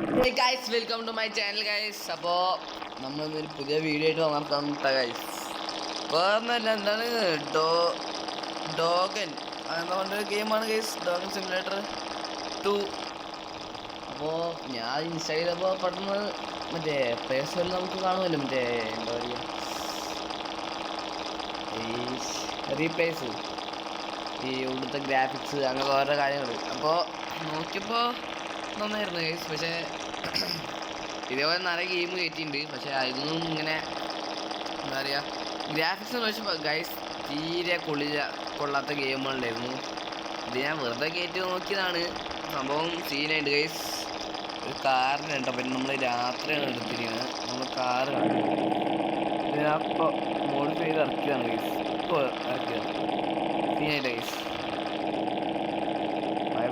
Hey guys, welcome to my channel guys. അപ്പോൾ നമ്മളൊരു പുതിയ വീഡിയോ ആയിട്ട് വന്നിട്ടാ ഗൈസ്. വേറൊന്നല്ല, എന്താണ് ഡോഗൻ അതെന്താ പറഞ്ഞൊരു ഗെയിമാണ് ഗൈസ്, ഡോഗൻ സിമുലേറ്റർ 2. അപ്പോൾ ഞാൻ ഇൻസ്റ്റാൾ ചെയ്തപ്പോൾ പെട്ടെന്ന് മറ്റേ പേഴ്സണൽ നമുക്ക് കാണുമല്ലോ, മറ്റേ എന്താ പറയുക, ഈ റീപ്ലേസ്, ഈ ഇവിടുത്തെ ഗ്രാഫിക്സ്, അങ്ങനെ ഓരോ കാര്യങ്ങൾ. അപ്പോൾ നോക്കിയപ്പോൾ നന്നായിരുന്നു ഗൈസ്. പക്ഷേ ഇതേപോലെ നിറയെ ഗെയിം കയറ്റിയിട്ടുണ്ട്. പക്ഷേ അതൊന്നും ഇങ്ങനെ എന്താ പറയുക, ഗ്രാഫിക്സ് എന്ന് വെച്ചാൽ ഗൈസ് തീരെ കൊള്ളാത്ത ഗെയിമുകളുണ്ടായിരുന്നു. ഇത് ഞാൻ വെറുതെ കയറ്റി നോക്കിയതാണ്. സംഭവം സീനായിട്ട് ഗൈസ്. ഒരു കാറിനുണ്ട്. അപ്പം നമ്മൾ രാത്രിയാണ് എടുത്തിരിക്കുന്നത്. നമ്മൾ കാറ് കാണും. ഇതിനപ്പോൾ മോഡിഫൈ ചെയ്ത് ഇറക്കിയതാണ് ഗൈസ്. ഇപ്പോൾ ഇറക്കിയതാണ് സീനായിട്ട് ഗൈസ്.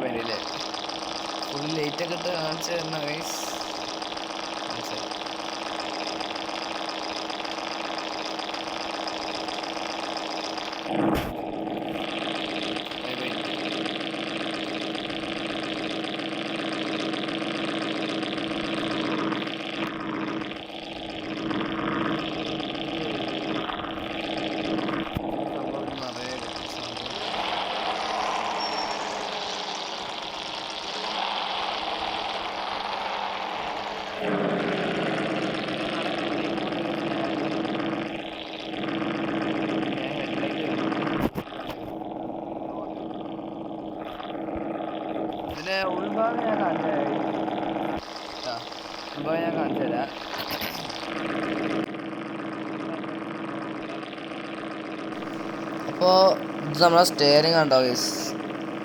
ഭയല്ലേ ഫുൾ ലൈറ്റൊക്കെ ഇട്ട് കാണിച്ചു തരണം ഗൈസ്. ഇതിൻ്റെ ഉൾഭാഗം ഞാൻ കാണിച്ചു തരാം. അപ്പോൾ ഇത് നമ്മളെ സ്റ്റെയറിംഗ് ഉണ്ടോ ഗൈസ്.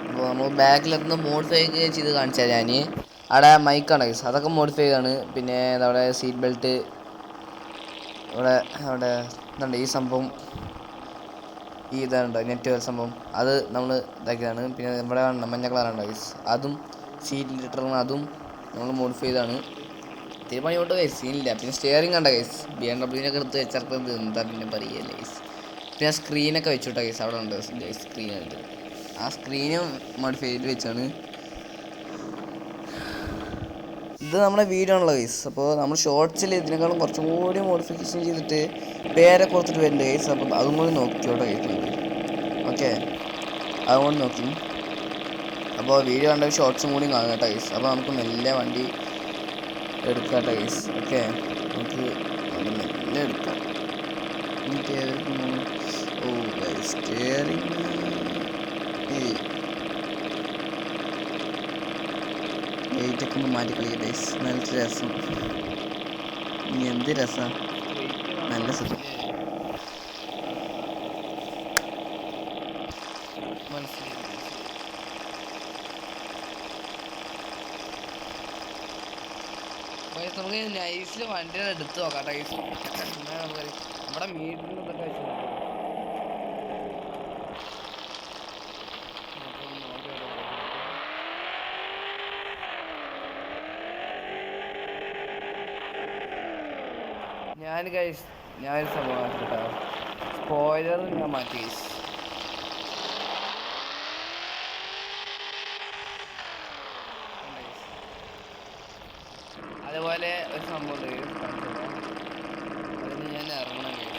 അപ്പോൾ നമ്മൾ ബാക്കിലെത്തുന്ന മോഡിഫൈ ചെയ്ത് കാണിച്ചു തരാം ഞാൻ. അവിടെ മൈക്കാണ് ഗൈസ്, അതൊക്കെ മോഡിഫൈ ചെയ്താണ്. പിന്നെ അവിടെ സീറ്റ് ബെൽറ്റ്, അവിടെ ഇതുണ്ട് ഈ സംഭവം, ഈ ഇതുണ്ട് നെറ്റ് സംഭവം, അത് നമ്മൾ ഇതാക്കിയതാണ്. പിന്നെ ഇവിടെ മഞ്ഞ കളറുണ്ട് ഗൈസ്, അതും സീറ്റ് ലിറ്ററും അതും നമ്മൾ മോഡിഫൈ ചെയ്താണ്. തീരുമാനം കൊണ്ട് ഗൈസ് സീനില്ല. പിന്നെ സ്റ്റിയറിംഗ് കണ്ട ഗൈസ്, BMW എടുത്ത് വെച്ചത് എന്താ പിന്നെ പറയല്ലേ ഗൈസ്. പിന്നെ സ്ക്രീനൊക്കെ വെച്ചുവിട്ടാ ഗൈസ്, അവിടെ ഉണ്ട് സ്ക്രീനുണ്ട്. ആ സ്ക്രീനും മോഡിഫൈ ചെയ്ത് വെച്ചാണ്. ഇത് നമ്മുടെ വീഡിയോ ആണല്ലോ ഗൈസ്. അപ്പോൾ നമ്മൾ ഷോർട്സിൽ ഇതിനേക്കാളും കുറച്ചും കൂടി മോഡിഫിക്കേഷൻ ചെയ്തിട്ട് പേരെ കൊടുത്തിട്ട് വരുന്നുണ്ട് ഗൈസ്. അപ്പം അതും കൂടി നോക്കിയോട്ടെ ഗൈസ്. ഓക്കെ, അതുകൊണ്ട് നോക്കി. അപ്പോൾ വീഡിയോ കണ്ട ഷോർട്സും കൂടി കാണുക കേട്ടോ ഗൈസ്. അപ്പോൾ നമുക്ക് മെല്ലെ വണ്ടി എടുക്കാം കേട്ടോ ഗൈസ്. ഓക്കെ, നമുക്ക് അത് മെല്ലെ എടുക്കാം. ഓ ഗൈസ്, സ്റ്റിയറിംഗ് ലൈറ്റൊക്കെ ഒന്ന് മാറ്റി കളിക്കാം ഗൈസ്. നല്ല രസം. ഇനി എന്ത് രസമാണ്, നല്ല സുഖം. നമുക്ക് നൈസിൽ വണ്ടി എടുത്ത് നോക്കാം ഗൈസ്. നമ്മുടെ മീറ്ററിൽ ഇതൊക്കെ വെച്ച് ഞാനൊരു സംഭവം മാറ്റിട്ടോ. സ്പോയിലർ ഞാൻ മാറ്റി ഗൈസ്. അതേപോലെ ഒരു സംഭവം ഉണ്ട്, അതിന് ഞാൻ ഇറങ്ങണം ഗൈസ്.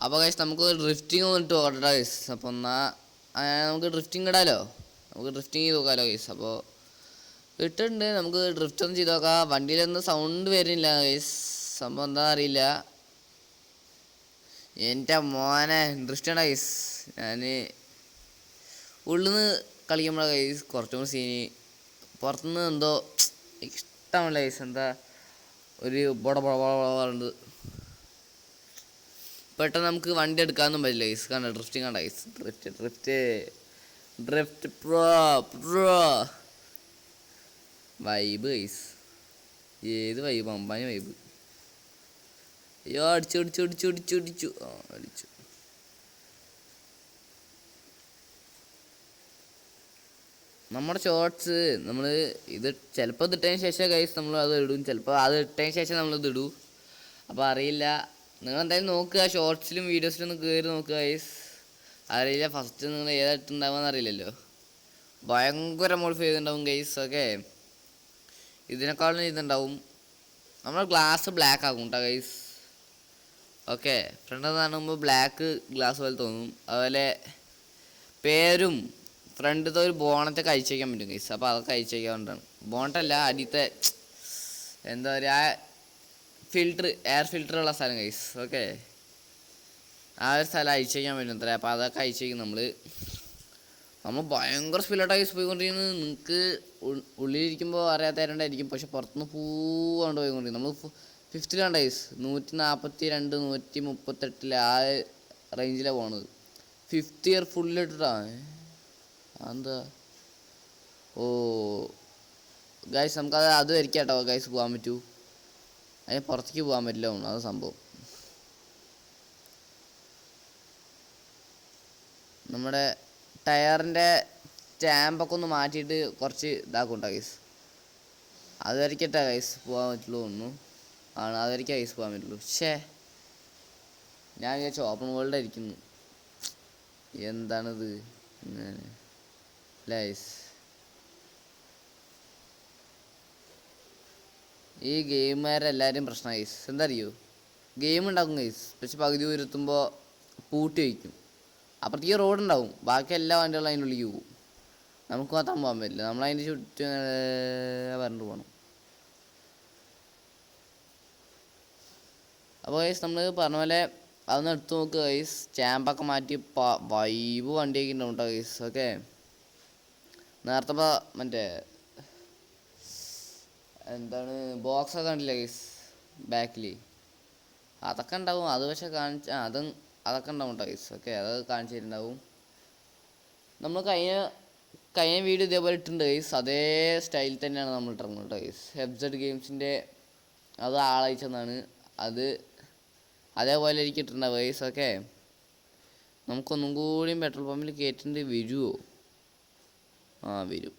അപ്പോൾ ഗൈസ് നമുക്ക് ഡ്രിഫ്റ്റിംഗ് വന്നിട്ട് ഓർഡർ ഗൈസ്. അപ്പോൾ നമുക്ക് ഡ്രിഫ്റ്റിംഗ് ഇടാലോ, നമുക്ക് ഡ്രിഫ്റ്റിംഗ് ചെയ്ത് നോക്കാമല്ലോ ഗൈസ്. അപ്പോൾ ഇട്ടിട്ടുണ്ട്, നമുക്ക് ഡ്രിഫ്റ്റ് ഒന്ന് ചെയ്ത് നോക്കാം. വണ്ടിയിലൊന്നും സൗണ്ട് വരുന്നില്ല ഗൈസ്, സംഭവം എന്താ അറിയില്ല. എൻ്റെ മോനെ ഡ്രിഫ്റ്റ് ആണ് ഗൈസ്. ഞാൻ ഉള്ളിൽ നിന്ന് കളിക്കുമ്പോഴാണ് ഗൈസ് കുറച്ചും കൂടി സീനി. പുറത്തുനിന്ന് എന്തോ ഇഷ്ടമല്ല ഗൈസ്, എന്താ ഒരു ബോട പെട്ടെന്ന് നമുക്ക് വണ്ടി എടുക്കാനൊന്നും പറ്റില്ല ഗൈസ്. കണ്ട ഡ്രിഫ്റ്റിംഗ് കണ്ട guys, drift drift drift pro vibe guys. ഏത് വൈബ്, അമ്പാനി വൈബ്. അയ്യോ അടിച്ചു അടിച്ചു അടിച്ചു അടിച്ചു അടിച്ചു അടിച്ചു. നമ്മുടെ ഷോർട്സ് നമ്മൾ ഇത് ചിലപ്പോൾ ഇത് ഇട്ടതിന് ശേഷം ഗൈസ് നമ്മൾ അത് ഇടും, ചിലപ്പോൾ അത് ഇട്ടതിന് ശേഷം നമ്മളിത് ഇടും. അപ്പോൾ അറിയില്ല, നിങ്ങൾ എന്തായാലും നോക്കുക, ഷോർട്സിലും വീഡിയോസിലും ഒന്ന് കയറി നോക്കുക ഗൈസ്. അറിയില്ല ഫസ്റ്റ് നിങ്ങൾ ഏതായിട്ടുണ്ടാവുമെന്ന് അറിയില്ലല്ലോ. ഭയങ്കര മോഡിഫൈ ചെയ്തിട്ടുണ്ടാവും ഗൈസ്. ഓക്കെ, ഇതിനേക്കാളും ഇതുണ്ടാവും. നമ്മുടെ ഗ്ലാസ് ബ്ലാക്ക് ആകും കേട്ടോ ഗൈസ്. ഓക്കെ, ഫ്രണ്ട് കാണുമ്പോൾ ബ്ലാക്ക് ഗ്ലാസ് പോലെ തോന്നും. അതുപോലെ പേരും ഫ്രണ്ടിലത്തെ ഒരു ബോണറ്റൊക്കെ അഴിച്ച് വയ്ക്കാൻ പറ്റും ഗൈസ്. അപ്പോൾ അതൊക്കെ അഴിച്ച് വയ്ക്കാൻ വേണ്ടിയാണ്. ബോണറ്റല്ല, അടിയത്തെ എന്താ പറയുക, ഫിൽറ്റർ, എയർ ഫിൽറ്ററുള്ള സ്ഥലം ഗൈസ്. ഓക്കെ, ആ ഒരു സ്ഥലം അഴിച്ച് വയ്ക്കാൻ പറ്റും അത്ര. അപ്പോൾ അതൊക്കെ അഴിച്ച് വയ്ക്കും നമ്മൾ ഭയങ്കര സ്പീഡായിട്ട് ഗൈസ് പോയിക്കൊണ്ടിരിക്കുന്നത്. നിങ്ങൾക്ക് ഉള്ളിലിരിക്കുമ്പോൾ അറിയാത്തവരുണ്ടായിരിക്കും, പക്ഷെ പുറത്തുനിന്ന് പോവാണ്ട് പോയിക്കൊണ്ടിരിക്കും. നമ്മൾ 50ലാണ് ഗൈസ്, 142 138 ആ റേഞ്ചിലാണ് പോണത്. 50 ഇയർ ഫുള്ളിട്ടിട്ടാണ്. എന്താ ഓ ഗൈസ്, നമുക്കത് അത് വരിക്കാം കേട്ടോ ഗൈസ്, പോകാൻ പറ്റൂ. അതിന് പുറത്തേക്ക് പോകാൻ പറ്റില്ല, അത് സംഭവം. നമ്മുടെ ടയറിൻ്റെ സ്റ്റാമ്പൊക്കെ ഒന്ന് മാറ്റിയിട്ട് കുറച്ച് ഇതാക്കും കേട്ടോ ഗൈസ്. അത് വരയ്ക്കട്ടെ ഗൈസ് പോകാൻ പറ്റുള്ളൂ ഒന്നും ആണ്, അത് വരയ്ക്കാം ഗൈസ് പോകാൻ പറ്റുള്ളൂ. ഞാൻ വിചാരിച്ചു ഓപ്പൺ വേൾഡ് ആയിരിക്കുന്നു. എന്താണിത് ഇങ്ങനെ ഗൈസ്. ഈ ഗെയിമുകാരെല്ലാവരും പ്രശ്നം ഗൈസ്. എന്താ അറിയോ, ഗെയിം ഉണ്ടാക്കും ഗൈസ്, പക്ഷെ പകുതി ഉയർത്തുമ്പോൾ പൂട്ടി വയ്ക്കും. അപ്പുറത്തേക്ക് റോഡ് ഉണ്ടാവും, ബാക്കി എല്ലാ വണ്ടികളും അതിൻ്റെ ഉള്ളിലേക്ക് പോകും. നമുക്ക് മാത്രം പോകാൻ പറ്റില്ല, നമ്മളതിൻ്റെ ചുറ്റും പറഞ്ഞിട്ട് പോകണം. അപ്പോൾ ഗൈസ് നമ്മൾ പറഞ്ഞ പോലെ അതൊന്ന് എടുത്ത് നോക്കുക ഗൈസ്. സ്റ്റാമ്പൊക്കെ മാറ്റി വൈബ് വണ്ടിയൊക്കെ ഉണ്ടാവും കേട്ടോ ഗൈസ്. ഓക്കെ, നേരത്തെ മറ്റേ എന്താണ് ബോക്സൊക്കെ കണ്ടില്ല ഗൈസ് ബാക്കിൽ, അതൊക്കെ ഉണ്ടാവും. അത് പക്ഷെ അതൊക്കെ ഉണ്ടാവും കേട്ടോ ഗൈസ്. ഓക്കെ, അതൊക്കെ കാണിച്ചു തരുന്നുണ്ടാവും. നമ്മൾ കഴിഞ്ഞ വീഡിയോ ഇതേപോലെ ഇട്ടിട്ടുണ്ട് ഗൈസ്, അതേ സ്റ്റൈലിൽ തന്നെയാണ് നമ്മൾ ഇട്ടിറങ്ങുന്നത് കേട്ടോ ഗൈസ്. ഹെബ്സെഡ് ഗെയിംസിൻ്റെ അത് ആളയച്ചെന്നാണ്, അത് അതേപോലെ എനിക്ക് ഇട്ടിട്ടുണ്ടാവും ഗൈസ്. ഓക്കെ, നമുക്കൊന്നും കൂടിയും പെട്രോൾ പമ്പിൽ കയറ്റേണ്ടി വരുമോ? വരും,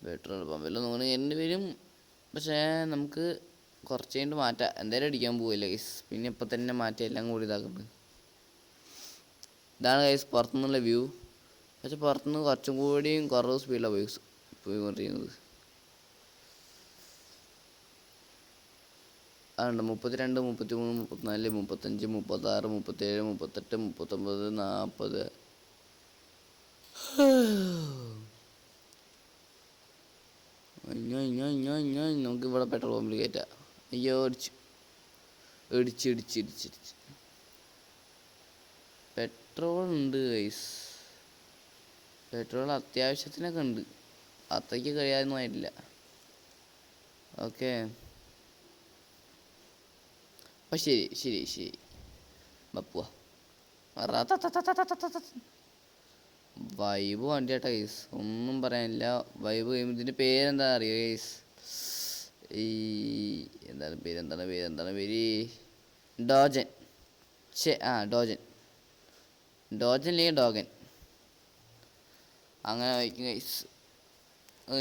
പെട്രോൾ പമ്പിൽ ഒന്നും കയറേണ്ടി വരും. പക്ഷേ നമുക്ക് കുറച്ച് കഴിഞ്ഞിട്ട് മാറ്റാം. എന്തായാലും അടിക്കാൻ പോവില്ല ഗൈസ്, പിന്നെ ഇപ്പം തന്നെ മാറ്റാം, എല്ലാം കൂടി ഇതാക്കുന്നത്. ഇതാണ് ഗൈസ് പുറത്തുനിന്നുള്ള വ്യൂ. പക്ഷെ പുറത്തുനിന്ന് കുറച്ചും കൂടിയും കുറവ് സ്പീഡിലാണ് പോയിക്കൊണ്ടിരിക്കുന്നത്. അതുണ്ട് 32 33 34 35 36 37 38 39 40. നമുക്ക് ഇവിടെ പെട്രോൾ പമ്പിൽ കയറ്റാം. അയ്യോ ഇടിച്ച് പെട്രോൾ ഉണ്ട് ഗൈസ്, പെട്രോൾ അത്യാവശ്യത്തിനൊക്കെ ഉണ്ട്, അത്രയ്ക്ക് കഴിയാതൊന്നും ആയിട്ടില്ല. ഓക്കെ, അപ്പം ശരി ബപ്പുവാ. വൈബ് വണ്ടി കേട്ടോ ഗൈസ്, ഒന്നും പറയാനില്ല. Vibe game. ഇതിൻ്റെ പേരെന്താ അറിയോ ഗൈസ്? എന്താണ് പേര്? ഡോജൻ. ഡോജൻ ഡോജൻ അല്ലെങ്കിൽ ഡോഗൻ അങ്ങനെ വായിക്കും ഗൈസ്.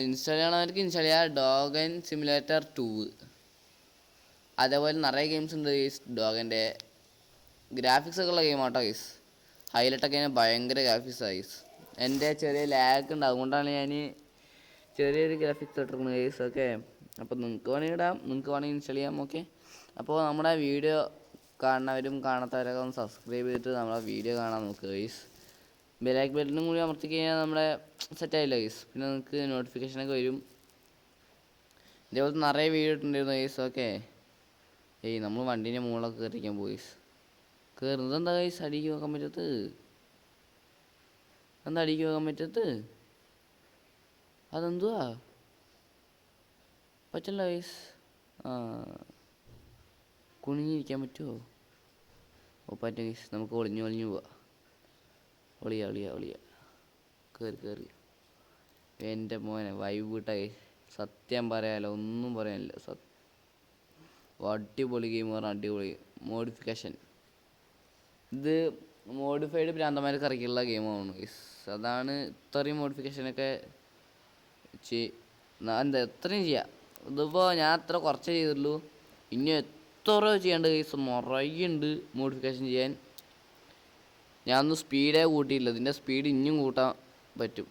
ഇൻസ്റ്റാൾ ചെയ്യണവർക്ക് ഇൻസ്റ്റാൾ ചെയ്യാം. ഡോഗൻ സിമുലേറ്റർ 2 അതേപോലെ നിറയെ ഗെയിംസ് ഉണ്ട് ഗൈസ്. ഡോഗൻ്റെ ഗ്രാഫിക്സ് ഒക്കെ ഉള്ള ഗെയിം ആട്ടോ ഗൈസ്. ഹൈലൈറ്റൊക്കെ ഞാൻ ഭയങ്കര ഗ്രാഫിക്സ് ഗൈസ്. എൻ്റെ ചെറിയ ലാഗ് ഉണ്ട്, അതുകൊണ്ടാണ് ഞാൻ ചെറിയൊരു ഗ്രാഫിക്സ് ഇട്ടിരിക്കുന്നത് ഗൈസ്. ഓക്കെ, അപ്പോൾ നിങ്ങൾക്ക് വേണമെങ്കിൽ ഇടാം, നിങ്ങൾക്ക് വേണമെങ്കിൽ ഇൻസ്റ്റാൾ ചെയ്യാം. ഓക്കെ, അപ്പോൾ നമ്മുടെ വീഡിയോ കാണുന്നവരും കാണാത്തവരൊക്കെ ഒന്ന് സബ്സ്ക്രൈബ് ചെയ്തിട്ട് നമ്മുടെ വീഡിയോ കാണാൻ നോക്കുക ഗൈസ്. ബെലൈക്ക് ബട്ടനും കൂടി അമർത്തി കഴിഞ്ഞാൽ നമ്മുടെ സെറ്റായില്ല ഗൈസ്. പിന്നെ നിങ്ങൾക്ക് നോട്ടിഫിക്കേഷനൊക്കെ വരും. ഇതേപോലത്തെ നിറയെ വീഡിയോ ഇട്ടുണ്ടായിരുന്നു ഗൈസ്. ഓക്കെ, നമ്മൾ വണ്ടീൻ്റെ മുകളിലൊക്കെ കയറിക്കാൻ പോയി ഗൈസ്. കയറുന്നത് എന്താ ഗൈസ് അടിക്ക് നോക്കാൻ പറ്റത്ത്? എന്താ അടിക്ക് നോക്കാൻ പറ്റത്ത്? അതെന്തുവാ പറ്റില്ല ഗൈസ്. കുനിഞ്ഞിരിക്കാൻ പറ്റുമോ? ഓ പറ്റും ഗൈസ്. നമുക്ക് ഒളിഞ്ഞു പോവാം. ഒളിയ കയറി. എൻ്റെ മോനെ വൈബ് വിട്ട ഗൈസ്. സത്യം പറയാലോ, ഒന്നും പറയാനില്ല. അടിപൊളി ഗെയിം പറഞ്ഞാൽ അടിപൊളി. മോഡിഫിക്കേഷൻ ഇത് മോഡിഫൈഡ് ഭ്രാന്തന്മാർക്ക് ഇറക്കിയുള്ള ഗെയിമാണ് ഗൈസ്. അതാണ് ഇത്രയും മോഡിഫിക്കേഷനൊക്കെ എന്താ എത്രയും ചെയ്യാം. ഇതിപ്പോൾ ഞാൻ അത്ര കുറച്ചേ ചെയ്തിട്ടുള്ളൂ, ഇനി എത്ര ചെയ്യേണ്ട ഗൈസ്. നിറയുണ്ട് മോഡിഫിക്കേഷൻ ചെയ്യാൻ. ഞാനൊന്നും സ്പീഡേ കൂട്ടിയില്ല. ഇതിൻ്റെ സ്പീഡ് ഇനിയും കൂട്ടാൻ പറ്റും.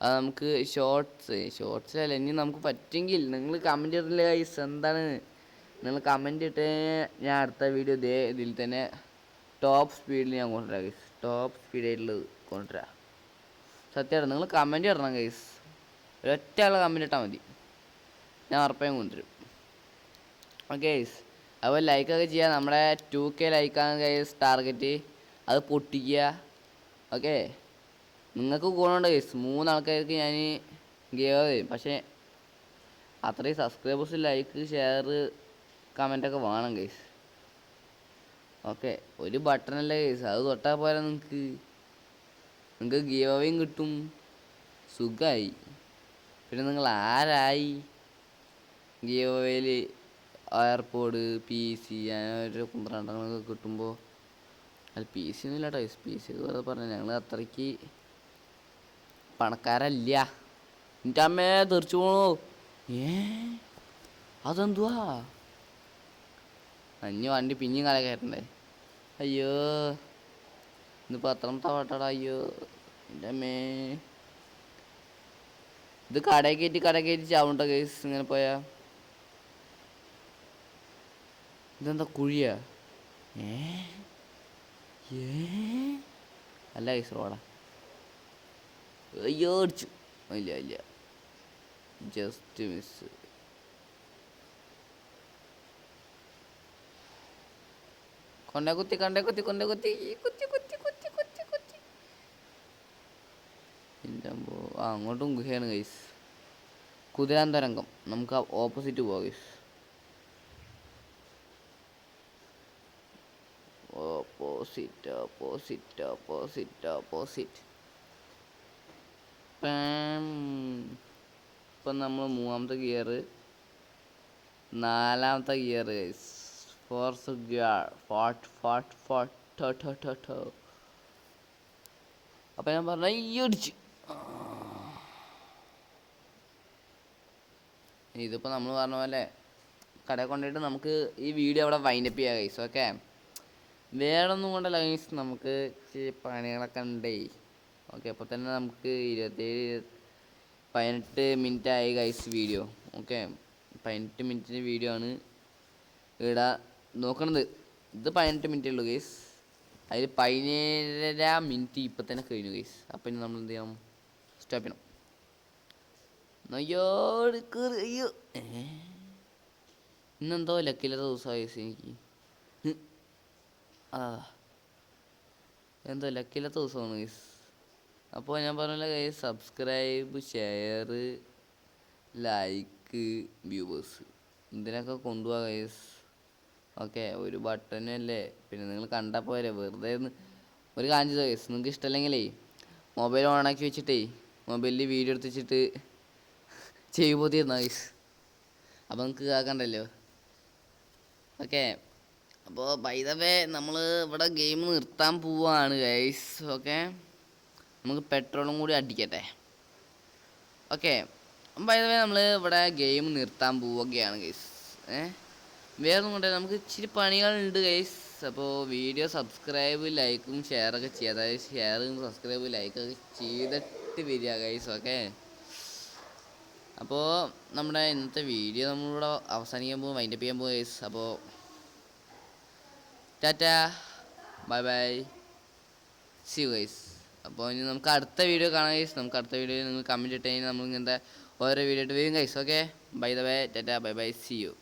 അത് നമുക്ക് ഷോർട്സിലല്ല, ഇനി നമുക്ക് പറ്റുമെങ്കിൽ നിങ്ങൾ കമൻറ്റ് ചെയ്തില്ല ഗൈസ്. എന്താണ് നിങ്ങൾ കമൻറ്റ് ഇട്ട് ഞാൻ അടുത്ത വീഡിയോ ഇതിൽ തന്നെ ടോപ്പ് സ്പീഡിൽ ഞാൻ കൊണ്ടുവരാം ഗൈസ്. ടോപ്പ് സ്പീഡായിട്ടുള്ളത് കൊണ്ടുവരാം. സത്യമായിട്ട് നിങ്ങൾ കമൻറ്റ് ഇടണം ഗൈസ്. ഒരൊറ്റ ആൾ കമൻറ്റ് ഇട്ടാൽ മതി, ഞാൻ ഉറപ്പായും കൊണ്ടുവരും. ഓക്കെ ഗൈസ്, അതുപോലെ ലൈക്കൊക്കെ ചെയ്യുക. നമ്മുടെ 2K ലൈക്കാണ് ഗൈസ് ടാർഗറ്റ്. അത് പൊട്ടിക്കുക. ഓക്കെ, നിങ്ങൾക്ക് ഗുണമുണ്ട് ഗൈസ്. 3 ആൾക്കാർക്ക് ഞാൻ ഗിവ് തരും. പക്ഷേ അത്രയും സബ്സ്ക്രൈബേഴ്സ്, ലൈക്ക്, ഷെയർ, കമൻറ്റൊക്കെ വേണം ഗൈസ്. ഓക്കെ, ഒരു ബട്ടണല്ലേ ഗൈസ്, അത് തൊട്ടാൽ പോരാ. നിങ്ങൾക്ക് ഗിവ് അവേയും കിട്ടും, സുഖമായി. പിന്നെ നിങ്ങൾ ആരായി ഗിവ് അവേയിൽ എയർപോഡ്, PC അങ്ങനെ ഒരു 12 കിട്ടുമ്പോൾ? അത് PC ഒന്നും ഇല്ല കേട്ടോ. PC വെറുതെ പറഞ്ഞു, ഞങ്ങൾ അത്രയ്ക്ക് പണക്കാരല്ല. എൻ്റെ അമ്മേ തെറിച്ചു പോണു. അതെന്തുവാ? അഞ്ഞ് വണ്ടി പിന്നെയും കല കയറ്റണ്ടേ? അയ്യോ, ഇന്നിപ്പോൾ എത്രാമത്തെ വട്ടാടാ? അയ്യോ എൻ്റെ അമ്മേ, ഇത് കടയിൽ കയറ്റി ചാവുണ്ടോ കേസ് ഇങ്ങനെ പോയാ? ഇതെന്താ കുഴിയാ? അല്ല കേസ് റോഡാ. അയ്യോ അടിച്ചു. ഇല്ല, ജസ്റ്റ് മിസ്. കൊണ്ടേ കുത്തി. അങ്ങോട്ടും ഗുഹയാണ് ഗൈസ്. കുതിരാന്തരംഗം. നമുക്ക് ഓപ്പോസിറ്റ് പോവാം ഗൈസ്. ഓപ്പോസിറ്റ്. ഇപ്പം നമ്മൾ 3ാമത്തെ ഗിയർ, 4ാമത്തെ ഗിയർ ഗൈസ്. Fourth gear. അപ്പം ഞാൻ പറഞ്ഞ ഇടിച്ച്. ഇതിപ്പോൾ നമ്മൾ പറഞ്ഞ പോലെ കടയിൽ കൊണ്ടുപോയിട്ട് നമുക്ക് ഈ വീഡിയോ അവിടെ വൈൻഡപ്പ് ചെയ്യാം ഗൈസ്. ഓക്കെ, വേറെ ഒന്നും കൊണ്ടല്ല ഗൈസ്, നമുക്ക് പണികളൊക്കെ ഉണ്ടേ. ഓക്കെ, അപ്പോൾ തന്നെ നമുക്ക് 18 മിനിറ്റ് ആയി ഗൈസ് വീഡിയോ. ഓക്കെ, 18 മിനിറ്റിൻ്റെ വീഡിയോ ആണ് ഇവിടെ നോക്കണത്. ഇത് 18 മിനിറ്റേ ഉള്ളൂ ഗൈസ്. അതിൽ 17.5 മിനിറ്റ് ഇപ്പം തന്നെ കഴിഞ്ഞു ഗൈസ്. അപ്പം ഇനി നമ്മൾ എന്ത് ചെയ്യണം? സ്റ്റോപ്പ് ചെയ്യണം. അയ്യോ ഇന്നെന്തോ ലക്കില്ലാത്ത ദിവസമായി ഗൈസ് എനിക്ക്. എന്തോ ലക്കില്ലാത്ത ദിവസമാണ് ഗൈസ്. അപ്പോൾ ഞാൻ പറഞ്ഞ guys, subscribe, share, like, viewers ഇതിനൊക്കെ കൊണ്ടുപോകാം ഗൈസ്. ഓക്കെ, ഒരു ബട്ടനല്ലേ, പിന്നെ നിങ്ങൾ കണ്ടാൽ പോരെ, വെറുതെ ഒരു കാര്യം ചെയ്തോ ഗൈസ്. നിങ്ങൾക്ക് ഇഷ്ടമല്ലെങ്കിലേ മൊബൈൽ ഓണാക്കി വെച്ചിട്ടേ മൊബൈലിൽ വീഡിയോ എടുത്ത് വെച്ചിട്ട് ചെയ്യുമ്പോൾ തീർന്നാ ഗൈസ്. അപ്പോൾ നിങ്ങൾക്ക് കേൾക്കണ്ടല്ലോ. ഓക്കെ, അപ്പോൾ ബൈ ദ വേ നമ്മൾ ഇവിടെ ഗെയിം നിർത്താൻ പോവാണ് ഗൈസ്. ഓക്കെ, നമുക്ക് പെട്രോളും കൂടി അടിക്കട്ടെ. ഓക്കെ, ബൈ ദ വേ നമ്മൾ ഇവിടെ ഗെയിം നിർത്താൻ പോവുകയാണ് ഗൈസ്. വേറെ ഒന്നും കൊണ്ടേ നമുക്ക് ഇച്ചിരി പണികളുണ്ട് ഗൈസ്. അപ്പോൾ വീഡിയോ സബ്സ്ക്രൈബ് ലൈക്കും ഷെയറൊക്കെ ചെയ്യുക. അതായത് ഷെയറും സബ്സ്ക്രൈബ് ലൈക്കൊക്കെ ചെയ്തിട്ട് വരിക ഗൈസ്. ഓക്കെ, അപ്പോൾ നമ്മുടെ ഇന്നത്തെ വീഡിയോ നമ്മളിവിടെ അവസാനിക്കാൻ പോകും, വൈൻഡപ്പ് ചെയ്യാൻ പോകും ഗൈസ്. അപ്പോൾ Tata, bye bye, see you guys. അപ്പോൾ ഇനി നമുക്ക് അടുത്ത വീഡിയോ കാണാം ഗൈസ്. നമുക്ക് അടുത്ത വീഡിയോയിൽ നിങ്ങൾ കമൻറ്റ് ഇട്ട് കഴിഞ്ഞാൽ നമ്മൾ ഇങ്ങനത്തെ ഓരോ വീഡിയോ ആയിട്ട് വരും guys. Okay, by the way, tata, bye bye, see U.